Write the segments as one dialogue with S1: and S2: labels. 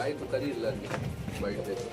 S1: ಆಯಿತು ಕರಿ ಇಲ್ಲ ಅಲ್ಲಿ ಮಾಡಬೇಕು.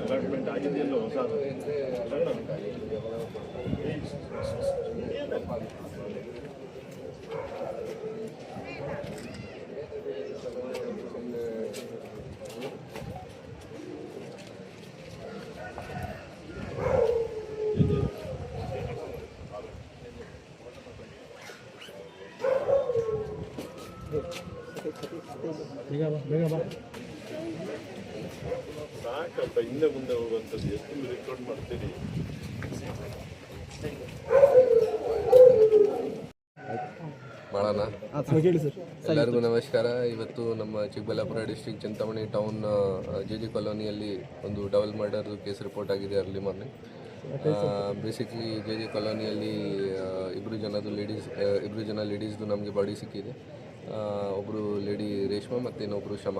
S2: ಅಲಾಟ್ಮೆಂಟ್ ಆಗಿದೆಯಲ್ಲ ಹೊಸ ಸಾಕಪ್ಪ, ಹಿಂದೆ ಮುಂದೆ ಹೋಗುವಂಥದ್ದು ಎಷ್ಟು ರೆಕಾರ್ಡ್ ಮಾಡ್ತೀರಿ.
S1: ಮಾಡೋಣ. ಎಲ್ಲರಿಗೂ ನಮಸ್ಕಾರ. ಇವತ್ತು ನಮ್ಮ Chikkaballapur district Chintamani town JJ ಕಾಲೋನಿಯಲ್ಲಿ ಒಂದು ಡಬಲ್ ಮರ್ಡರ್ ಕೇಸ್ ರಿಪೋರ್ಟ್ ಆಗಿದೆ ಅರ್ಲಿ ಮಾರ್ನಿಂಗ್. ಬೇಸಿಕ್ಲಿ JJ ಕಾಲೋನಿಯಲ್ಲಿ ಇಬ್ಬರು ಜನ ಲೇಡೀಸ್ದು ನಮಗೆ ಬಾಡಿ ಸಿಕ್ಕಿದೆ. ಒಬ್ಬರು ಲೇಡಿ ರೇಷ್ಮಾ ಮತ್ತು ಇನ್ನೊಬ್ಬರು ಶಮ.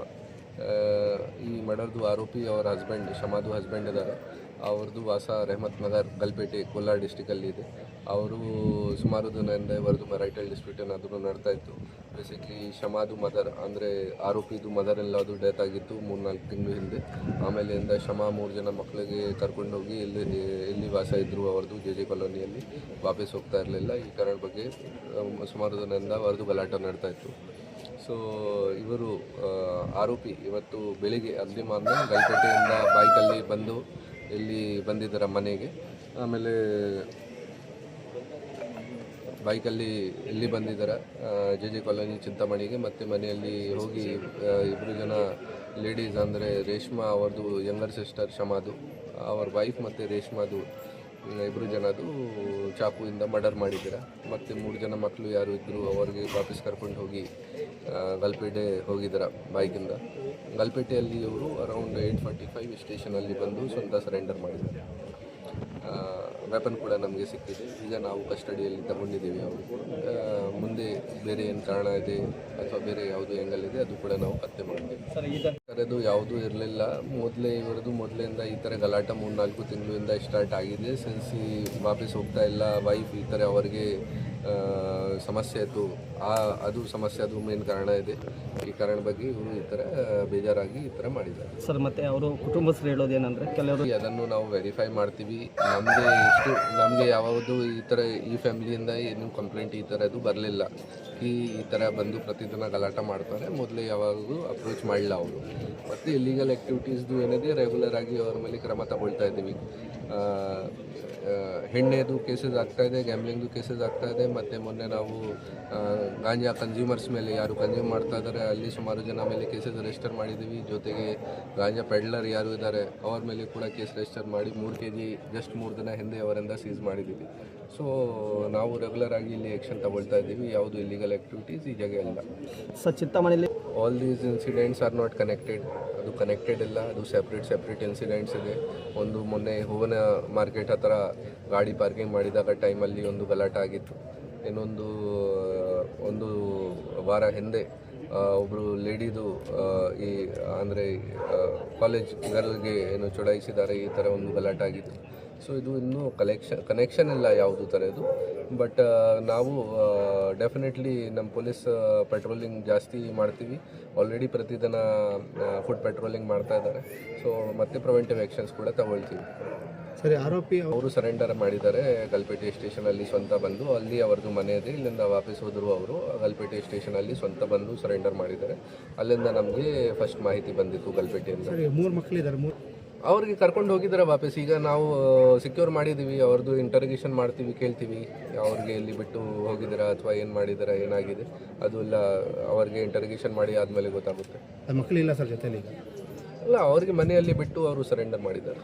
S1: ಈ ಮರ್ಡರ್ದು ಆರೋಪಿ ಅವರ ಹಸ್ಬೆಂಡ್, ಶಮಾದು ಹಸ್ಬೆಂಡ್ ಇದ್ದಾರೆ. ಅವ್ರದ್ದು ವಾಸ ರೆಹಮತ್ ನಗರ್, ಗಲ್ಪೇಟೆ, ಕೋಲಾರ ಡಿಸ್ಟಿಕಲ್ಲಿ ಇದೆ. ಅವರು ಸುಮಾರು ದಿನದಿಂದ ಇವರದು ಮ್ಯಾರಿಟಲ್ ಡಿಸ್ಪ್ಯೂಟ್ ಏನಾದರೂ ನಡ್ತಾ ಇತ್ತು. ಬೇಸಿಕ್ಲಿ ಶಮಾದು ಮದರ್ ಅಂದರೆ ಆರೋಪಿದು ಮದರ್ ಇನ್-ಲಾದು ಡೆತ್ ಆಗಿತ್ತು 3-4 ತಿಂಗಳು ಹಿಂದೆ. ಆಮೇಲಿಂದ ಶಮ 3 ಜನ ಮಕ್ಕಳಿಗೆ ಕರ್ಕೊಂಡೋಗಿ ಎಲ್ಲಿ ವಾಸ ಇದ್ದರು ಅವ್ರದ್ದು JJ ಕಾಲೋನಿಯಲ್ಲಿ ವಾಪಸ್ ಹೋಗ್ತಾ ಇರಲಿಲ್ಲ. ಈ ಕಾರಣ ಬಗ್ಗೆ ಸುಮಾರು ದಿನದಿಂದ ಅವ್ರದ್ದು ಗಲಾಟೆ ನಡ್ತಾ ಇತ್ತು. ಸೊ ಇವರು ಆರೋಪಿ ಇವತ್ತು ಬೆಳಿಗ್ಗೆ ಅರ್ಲಿ ಮಾರ್ನಿಂಗ್ ಗಲ್ಪೇಟೆಯಿಂದ ಬೈಕಲ್ಲಿ ಬಂದು ಇಲ್ಲಿ ಬಂದಿದ್ದಾರೆ ಮನೆಗೆ. ಆಮೇಲೆ ಬೈಕಲ್ಲಿ ಎಲ್ಲಿ ಬಂದಿದ್ದಾರೆ JJ ಕಾಲೋನಿ ಚಿಂತಾಮಣಿಗೆ. ಮತ್ತು ಮನೆಯಲ್ಲಿ ಹೋಗಿ ಇಬ್ಬರು ಜನ ಲೇಡೀಸ್ ಅಂದರೆ ರೇಷ್ಮಾ ಅವ್ರದ್ದು ಯಂಗರ್ ಸಿಸ್ಟರ್ ಶಮಾದು, ಅವ್ರ ವೈಫ್ ಮತ್ತು ರೇಷ್ಮಾದು ಇಬ್ಬರು ಜನದು ಚಾಕುವಿಂದ ಮರ್ಡರ್ ಮಾಡಿದ್ದಾರೆ. ಮತ್ತು 3 ಜನ ಮಕ್ಕಳು ಯಾರು ಇದ್ದರು ಅವ್ರಿಗೆ ವಾಪಸ್ ಕರ್ಕೊಂಡು ಹೋಗಿ ಗಲ್ಪೇಟೆ ಹೋಗಿದ್ದಾರೆ ಬೈಕಿಂದ. ಗಲ್ಪೇಟೆಯಲ್ಲಿ ಇವರು ಅರೌಂಡ್ 8:45 ಸ್ಟೇಷನಲ್ಲಿ ಬಂದು ಸ್ವಂತ ಸರೆಂಡರ್ ಮಾಡಿದ್ದಾರೆ. ವೆಪನ್ ಕೂಡ ನಮಗೆ ಸಿಕ್ಕಿದೆ. ಈಗ ನಾವು ಕಸ್ಟಡಿಯಲ್ಲಿ ತಗೊಂಡಿದ್ದೀವಿ. ಅವರು ಮುಂದೆ ಬೇರೆ ಏನು ಕಾರಣ ಇದೆ ಅಥವಾ ಬೇರೆ ಯಾವುದು ಆ್ಯಂಗಲ್ ಇದೆ ಅದು ಕೂಡ ನಾವು ಪತ್ತೆ ಮಾಡ್ತೀವಿ. ಅದು ಯಾವುದೂ ಇರಲಿಲ್ಲ. ಮೊದಲಿಂದ ಈ ಥರ ಗಲಾಟೆ 3-4 ತಿಂಗಳಿಂದ ಸ್ಟಾರ್ಟ್ ಆಗಿದೆ. ಸಿನ್ಸ್ ಈ ವಾಪಸ್ ಹೋಗ್ತಾ ಇಲ್ಲ ವೈಫ್, ಈ ಥರ ಅವರಿಗೆ ಸಮಸ್ಯೆ ಇತ್ತು. ಅದು ಸಮಸ್ಯೆ, ಅದು ಮೇನ್ ಕಾರಣ ಇದೆ. ಈ ಕಾರಣ ಬಗ್ಗೆ ಇವರು ಈ ಥರ ಬೇಜಾರಾಗಿ ಈ ಥರ ಮಾಡಿದ್ದಾರೆ
S3: ಸರ್. ಮತ್ತು ಅವರು ಕುಟುಂಬಸ್ಥರು ಹೇಳೋದೇನೆಂದರೆ ಕೆಲವರು
S1: ಅದನ್ನು ನಾವು ವೆರಿಫೈ ಮಾಡ್ತೀವಿ. ನಮಗೆ ಯಾವುದು ಈ ಥರ ಈ ಫ್ಯಾಮಿಲಿಯಿಂದ ಏನು ಕಂಪ್ಲೇಂಟ್ ಈ ಥರದ್ದು ಬರಲಿಲ್ಲ. ಈ ಥರ ಬಂದು ಪ್ರತಿದಿನ ಗಲಾಟೆ ಮಾಡ್ತಾರೆ. ಮೊದಲೇ ಯಾವಾಗೂ ಅಪ್ರೋಚ್ ಮಾಡಲಿಲ್ಲ ಅವರು. ಮತ್ತು ಇಲ್ಲಿಗಲ್ ಆ್ಯಕ್ಟಿವಿಟೀಸ್ದು ಏನಿದೆ ರೆಗ್ಯುಲರ್ ಆಗಿ ಅವ್ರ ಮೇಲೆ ಕ್ರಮ ತಗೊಳ್ತಾ ಇದ್ದೀವಿ. ಹೆಣ್ಣೆದು ಕೇಸಸ್ ಆಗ್ತಾಯಿದೆ, ಗ್ಯಾಮ್ಲಿಂಗ್ದು ಕೇಸಸ್ ಆಗ್ತಾಯಿದೆ. ಮತ್ತು ಮೊನ್ನೆ ನಾವು ಗಾಂಜಾ ಕನ್ಸ್ಯೂಮರ್ಸ್ ಮೇಲೆ ಯಾರು ಕನ್ಸ್ಯೂಮ್ ಮಾಡ್ತಾ ಇದ್ದಾರೆ ಅಲ್ಲಿ ಸುಮಾರು ಜನ ಮೇಲೆ ಕೇಸಸ್ ರಿಜಿಸ್ಟರ್ ಮಾಡಿದ್ದೀವಿ. ಜೊತೆಗೆ ಗಾಂಜಾ ಪೆಡ್ಲರ್ ಯಾರು ಇದ್ದಾರೆ ಅವ್ರ ಮೇಲೆ ಕೂಡ ಕೇಸ್ ರಿಜಿಸ್ಟರ್ ಮಾಡಿ 3 kg ಜಸ್ಟ್ 3 ದಿನ ಹಿಂದೆ ಅವರಿಂದ ಸೀಸ್ ಮಾಡಿದ್ದೀವಿ. ಸೊ ನಾವು ರೆಗ್ಯುಲರ್ ಆಗಿ ಇಲ್ಲಿ ಆ್ಯಕ್ಷನ್ ತಗೊಳ್ತಾ ಇದ್ದೀವಿ. ಯಾವುದು ಇಲ್ಲಿಗಲ್ ಆ್ಯಕ್ಟಿವಿಟೀಸ್ ಈ ಜಾಗ ಇಲ್ಲ.
S3: ಸರ್ ಚಿಂತಾಮಣಿಯಲ್ಲಿ
S1: all these incidents are not connected. ಅದು ಕನೆಕ್ಟೆಡ್ ಇಲ್ಲ, ಅದು ಸೆಪ್ರೇಟ್ ಇನ್ಸಿಡೆಂಟ್ಸ್ ಇದೆ. ಒಂದು ಮೊನ್ನೆ ಹೂವಿನ ಮಾರ್ಕೆಟ್ ಹತ್ರ ಗಾಡಿ ಪಾರ್ಕಿಂಗ್ ಮಾಡಿದಾಗ ಟೈಮಲ್ಲಿ ಒಂದು ಗಲಾಟೆ ಆಗಿತ್ತು. ಇನ್ನೊಂದು ಒಂದು ವಾರ ಹಿಂದೆ ಒಬ್ಬರು ಲೇಡಿದು ಈ ಅಂದರೆ ಕಾಲೇಜ್ ಗರ್ಲ್ಗೆ ಏನು ಚುಡಾಯಿಸಿದ್ದಾರೆ, ಈ ಥರ ಒಂದು ಗಲಾಟೆ ಆಗಿತ್ತು. ಸೊ ಇದು ಇನ್ನೂ ಕನೆಕ್ಷನ್ ಇಲ್ಲ ಯಾವುದು ಥರದ್ದು. ಬಟ್ ನಾವು ಡೆಫಿನೆಟ್ಲಿ ನಮ್ಮ ಪೊಲೀಸ್ ಪೆಟ್ರೋಲಿಂಗ್ ಜಾಸ್ತಿ ಮಾಡ್ತೀವಿ. ಆಲ್ರೆಡಿ ಪ್ರತಿದಿನ ಫುಡ್ ಪೆಟ್ರೋಲಿಂಗ್ ಮಾಡ್ತಾ ಇದ್ದಾರೆ. ಸೊ ಮತ್ತೆ ಪ್ರಿವೆಂಟಿವ್ ಆ್ಯಕ್ಷನ್ಸ್ ಕೂಡ ತಗೊಳ್ತೀವಿ.
S3: ಸರಿ, ಆರೋಪಿ
S1: ಅವರು ಸರೆಂಡರ್ ಮಾಡಿದ್ದಾರೆ ಗಲ್ಪೇಟೆ ಸ್ಟೇಷನಲ್ಲಿ ಸ್ವಂತ ಬಂದು. ಅಲ್ಲಿ ಅವ್ರದ್ದು ಮನೆ ಇದೆ, ಇಲ್ಲಿಂದ ವಾಪಸ್ ಹೋದರು. ಅವರು ಗಲ್ಪೇಟೆ ಸ್ಟೇಷನಲ್ಲಿ ಸ್ವಂತ ಬಂದು ಸರೆಂಡರ್ ಮಾಡಿದ್ದಾರೆ. ಅಲ್ಲಿಂದ ನಮಗೆ ಫಸ್ಟ್ ಮಾಹಿತಿ ಬಂದಿತ್ತು ಗಲ್ಪೇಟೆಯಿಂದ.
S3: 3 ಮಕ್ಕಳಿದ್ದಾರೆ,
S1: ಅವ್ರಿಗೆ ಕರ್ಕೊಂಡು ಹೋಗಿದ್ದಾರೆ ವಾಪಸ್. ಈಗ ನಾವು ಸಿಕ್ಯೂರ್ ಮಾಡಿದ್ದೀವಿ, ಅವ್ರದ್ದು ಇಂಟರ್ಗೇಷನ್ ಮಾಡ್ತೀವಿ, ಕೇಳ್ತೀವಿ ಅವ್ರಿಗೆ ಎಲ್ಲಿ ಬಿಟ್ಟು ಹೋಗಿದ್ದೀರಾ ಅಥವಾ ಏನು ಮಾಡಿದ್ದೀರಾ, ಏನಾಗಿದೆ ಅದು ಎಲ್ಲ ಅವ್ರಿಗೆ ಇಂಟರ್ಗೇಷನ್ ಮಾಡಿ ಆದಮೇಲೆ ಗೊತ್ತಾಗುತ್ತೆ.
S3: ಮಕ್ಕಳಿಲ್ಲ ಸರ್ ಜೊತೆಲಿ?
S1: ಅಲ್ಲ, ಅವ್ರಿಗೆ ಮನೆಯಲ್ಲಿ ಬಿಟ್ಟು ಅವರು ಸರೆಂಡರ್ ಮಾಡಿದ್ದಾರೆ.